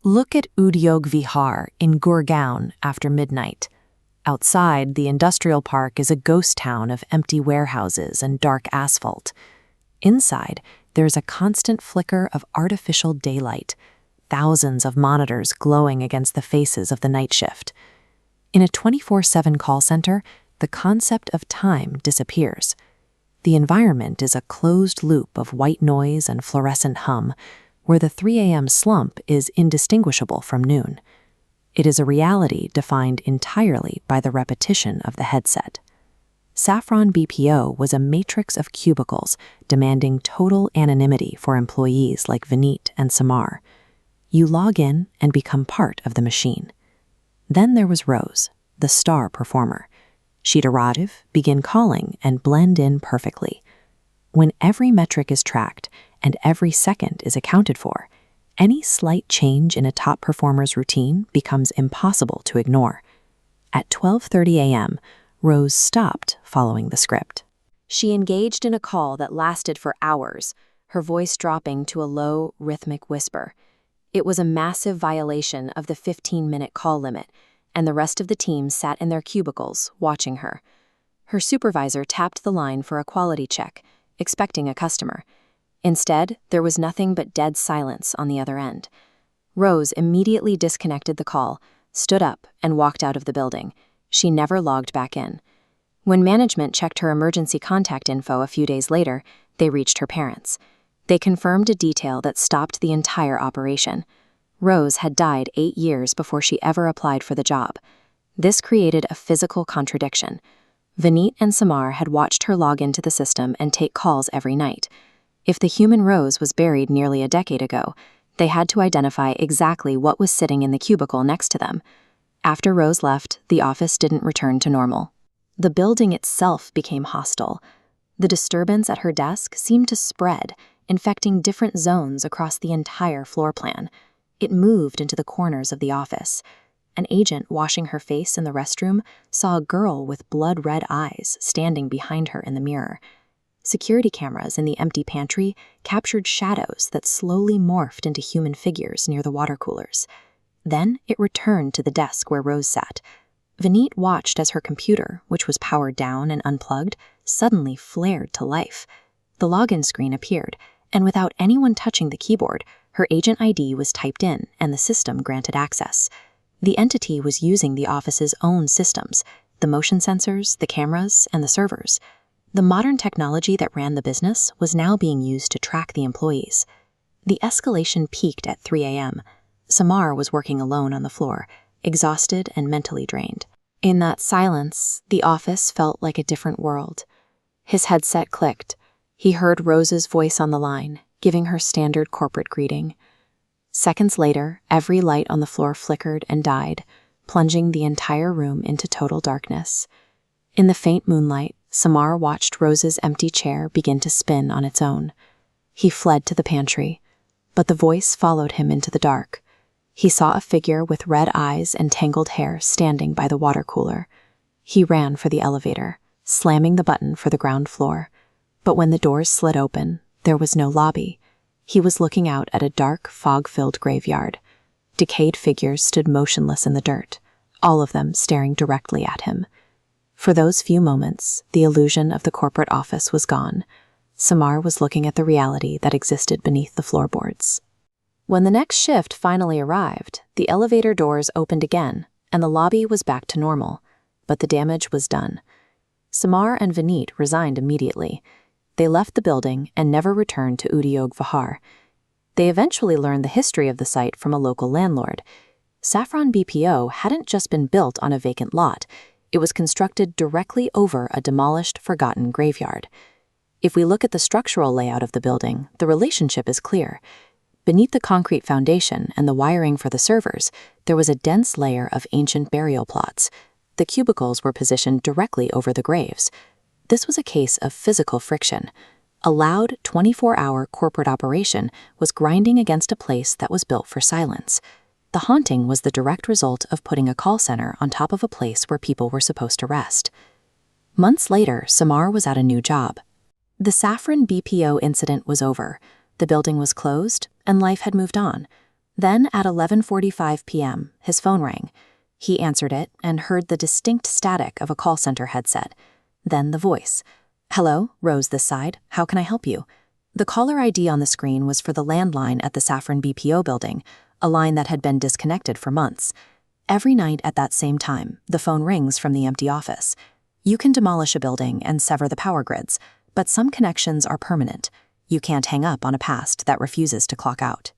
Look at Udyog Vihar in Gurgaon after midnight. Outside, the industrial park is a ghost town of empty warehouses and dark asphalt. Inside, there's a constant flicker of artificial daylight, thousands of monitors glowing against the faces of the night shift. In a 24/7 call center, the concept of time disappears. The environment is a closed loop of white noise and fluorescent hum, where the 3 a.m. slump is indistinguishable from noon. It is a reality defined entirely by the repetition of the headset. Saffron BPO was a matrix of cubicles demanding total anonymity for employees like Vineet and Samar. You log in and become part of the machine. Then there was Rose, the star performer. She'd arrive, begin calling, and blend in perfectly. When every metric is tracked and every second is accounted for, any slight change in a top performer's routine becomes impossible to ignore. At 12:30 a.m., Rose stopped following the script. She engaged in a call that lasted for hours, her voice dropping to a low, rhythmic whisper. It was a massive violation of the 15-minute call limit, and the rest of the team sat in their cubicles, watching her. Her supervisor tapped the line for a quality check, expecting a customer. Instead, there was nothing but dead silence on the other end. Rose immediately disconnected the call, stood up, and walked out of the building. She never logged back in. When management checked her emergency contact info a few days later, they reached her parents. They confirmed a detail that stopped the entire operation. Rose had died 8 years before she ever applied for the job. This created a physical contradiction. Vineet and Samar had watched her log into the system and take calls every night. If the human Rose was buried nearly a decade ago, they had to identify exactly what was sitting in the cubicle next to them. After Rose left, the office didn't return to normal. The building itself became hostile. The disturbance at her desk seemed to spread, infecting different zones across the entire floor plan. It moved into the corners of the office. An agent washing her face in the restroom saw a girl with blood-red eyes standing behind her in the mirror. Security cameras in the empty pantry captured shadows that slowly morphed into human figures near the water coolers. Then it returned to the desk where Rose sat. Vineet watched as her computer, which was powered down and unplugged, suddenly flared to life. The login screen appeared, and without anyone touching the keyboard, her agent ID was typed in and the system granted access. The entity was using the office's own systems, the motion sensors, the cameras, and the servers. The modern technology that ran the business was now being used to track the employees. The escalation peaked at 3 a.m. Samar was working alone on the floor, exhausted and mentally drained. In that silence, the office felt like a different world. His headset clicked. He heard Rose's voice on the line, giving her standard corporate greeting. Seconds later, every light on the floor flickered and died, plunging the entire room into total darkness. In the faint moonlight, Samar watched Rose's empty chair begin to spin on its own. He fled to the pantry, but the voice followed him into the dark. He saw a figure with red eyes and tangled hair standing by the water cooler. He ran for the elevator, slamming the button for the ground floor. But when the doors slid open, there was no lobby. He was looking out at a dark, fog-filled graveyard. Decayed figures stood motionless in the dirt, all of them staring directly at him. For those few moments, the illusion of the corporate office was gone. Samar was looking at the reality that existed beneath the floorboards. When the next shift finally arrived, the elevator doors opened again, and the lobby was back to normal. But the damage was done. Samar and Vineet resigned immediately. They left the building and never returned to Udyog Vihar. They eventually learned the history of the site from a local landlord. Saffron BPO hadn't just been built on a vacant lot. It was constructed directly over a demolished, forgotten graveyard. If we look at the structural layout of the building, the relationship is clear. Beneath the concrete foundation and the wiring for the servers, there was a dense layer of ancient burial plots. The cubicles were positioned directly over the graves. This was a case of physical friction. A loud, 24-hour corporate operation was grinding against a place that was built for silence. The haunting was the direct result of putting a call center on top of a place where people were supposed to rest. Months later, Samar was at a new job. The Saffron BPO incident was over. The building was closed, and life had moved on. Then at 11:45 p.m., his phone rang. He answered it and heard the distinct static of a call center headset. Then the voice. "Hello, Rose this side. How can I help you?" The caller ID on the screen was for the landline at the Saffron BPO building, a line that had been disconnected for months. Every night at that same time, the phone rings from the empty office. You can demolish a building and sever the power grids, but some connections are permanent. You can't hang up on a past that refuses to clock out.